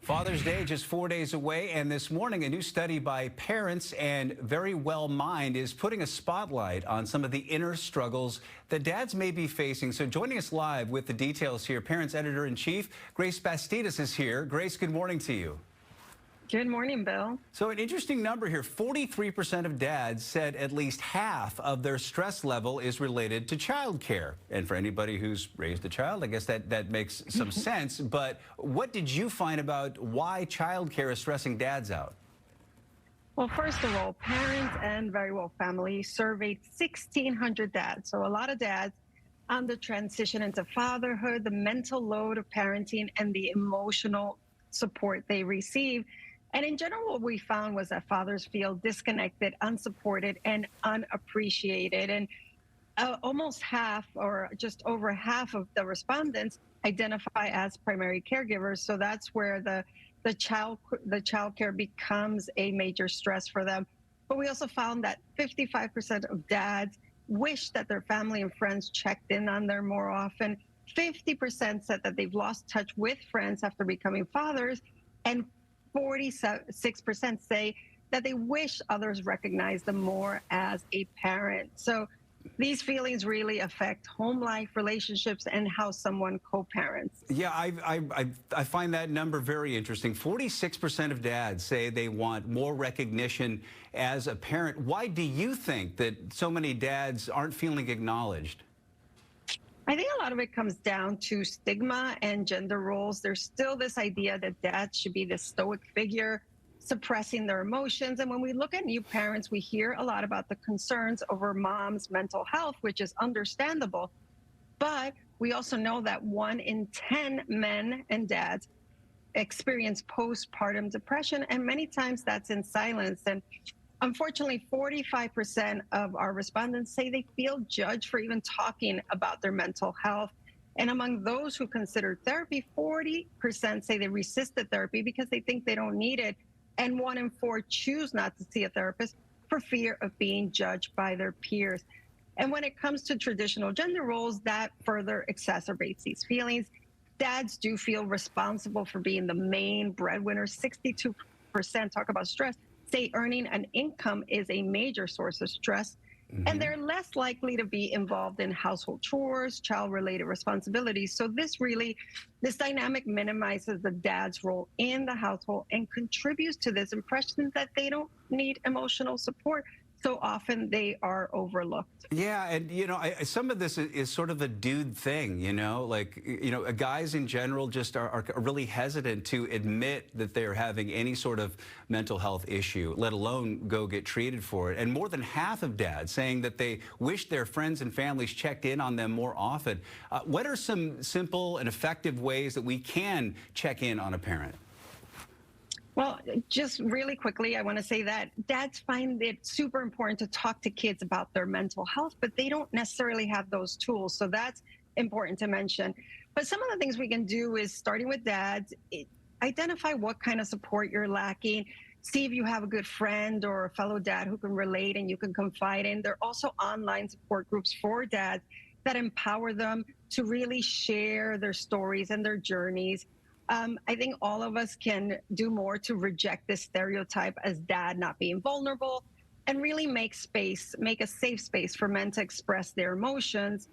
Father's Day just 4 days away, and this morning a new study by Parents and Verywell Mind is putting a spotlight on some of the inner struggles that dads may be facing. So joining us live with the details here, Parents Editor-in-Chief Grace Bastidas is here. Grace, good morning to you. Good morning, Bill. So an interesting number here, 43% of dads said at least half of their stress level is related to childcare. And for anybody who's raised a child, I guess that makes some sense. But what did you find about why childcare is stressing dads out? Well, first of all, Parents and Verywell Family surveyed 1,600 dads. So a lot of dads on the transition into fatherhood, the mental load of parenting, and the emotional support they receive. And in general, what we found was that fathers feel disconnected, unsupported, and unappreciated. And almost half, or just over half of the respondents identify as primary caregivers. So that's where the child care becomes a major stress for them. But we also found that 55% of dads wish that their family and friends checked in on them more often. 50% said that they've lost touch with friends after becoming fathers, and 46% say that they wish others recognize them more as a parent. So these feelings really affect home life, relationships, and how someone co-parents. Yeah, I find that number very interesting. 46% of dads say they want more recognition as a parent. Why do you think that so many dads aren't feeling acknowledged? I think a lot of it comes down to stigma and gender roles. There's still this idea that dads should be the stoic figure, suppressing their emotions. And when we look at new parents, we hear a lot about the concerns over mom's mental health, which is understandable. But we also know that 1 in 10 men and dads experience postpartum depression, and many times that's in silence. And unfortunately, 45% of our respondents say they feel judged for even talking about their mental health. And among those who consider therapy, 40% say they resisted therapy because they think they don't need it. And 1 in 4 choose not to see a therapist for fear of being judged by their peers. And when it comes to traditional gender roles, that further exacerbates these feelings. Dads do feel responsible for being the main breadwinner. 62% talk about stress, say earning an income is a major source of stress, and they're less likely to be involved in household chores, child-related responsibilities. So this dynamic minimizes the dad's role in the household and contributes to this impression that they don't need emotional support. So often they are overlooked. Yeah, and some of this is sort of a dude thing, guys in general just are really hesitant to admit that they're having any sort of mental health issue, let alone go get treated for it. And more than half of dads saying that they wish their friends and families checked in on them more often. What are some simple and effective ways that we can check in on a parent? Well, just really quickly, I want to say that dads find it super important to talk to kids about their mental health, but they don't necessarily have those tools. So that's important to mention. But some of the things we can do is, starting with dads, identify what kind of support you're lacking. See if you have a good friend or a fellow dad who can relate and you can confide in. There are also online support groups for dads that empower them to really share their stories and their journeys. I think all of us can do more to reject this stereotype as dad not being vulnerable, and really make a safe space for men to express their emotions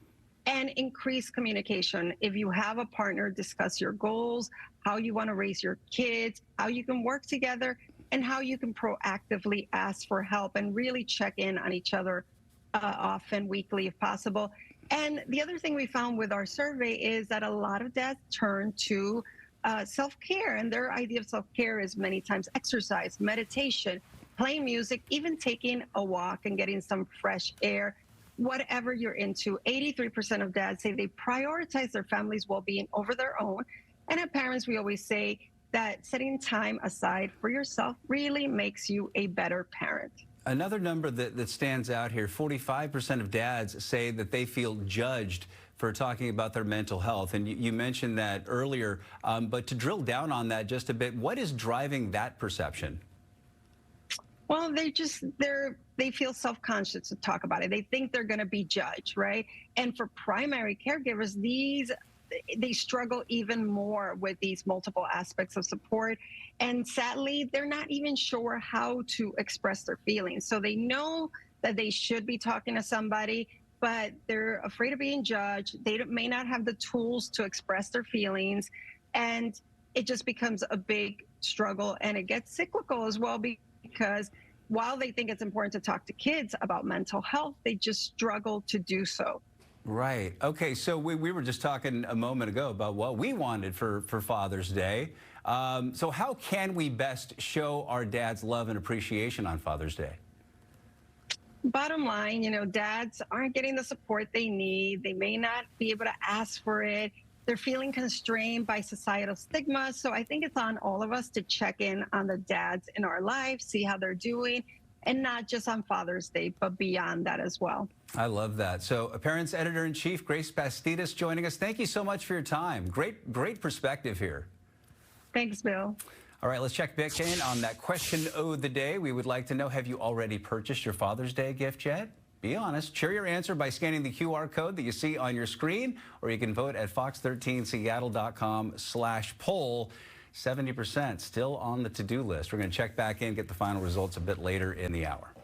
and increase communication. If you have a partner, discuss your goals, how you want to raise your kids, how you can work together, and how you can proactively ask for help and really check in on each other often, weekly if possible. And the other thing we found with our survey is that a lot of dads turn to self-care, and their idea of self-care is many times exercise, meditation, playing music, even taking a walk and getting some fresh air. Whatever you're into, 83% of dads say they prioritize their family's well-being over their own. And at Parents, we always say that setting time aside for yourself really makes you a better parent. Another number that stands out here, 45% of dads say that they feel judged for talking about their mental health. And you mentioned that earlier, but to drill down on that just a bit, what is driving that perception? Well, they feel self-conscious to talk about it. They think they're going to be judged, right? And for primary caregivers, they struggle even more with these multiple aspects of support. And sadly, they're not even sure how to express their feelings. So they know that they should be talking to somebody, but they're afraid of being judged. They may not have the tools to express their feelings. And it just becomes a big struggle, and it gets cyclical as well, because while they think it's important to talk to kids about mental health, they just struggle to do so. Right. Okay. So we were just talking a moment ago about what we wanted for Father's Day. So how can we best show our dads love and appreciation on Father's Day? Bottom line, dads aren't getting the support they need. They may not be able to ask for it. They're feeling constrained by societal stigma. So I think it's on all of us to check in on the dads in our lives, see how they're doing, and not just on Father's Day, but beyond that as well. I love that. So, Parents Editor-in-Chief Grace Bastidas joining us. Thank you so much for your time. Great perspective here. Thanks, Bill. All right, let's check back in on that question of the day. We would like to know, have you already purchased your Father's Day gift yet? Be honest. Share your answer by scanning the QR code that you see on your screen, or you can vote at fox13seattle.com/poll. 70% still on the to-do list. We're going to check back in, get the final results a bit later in the hour.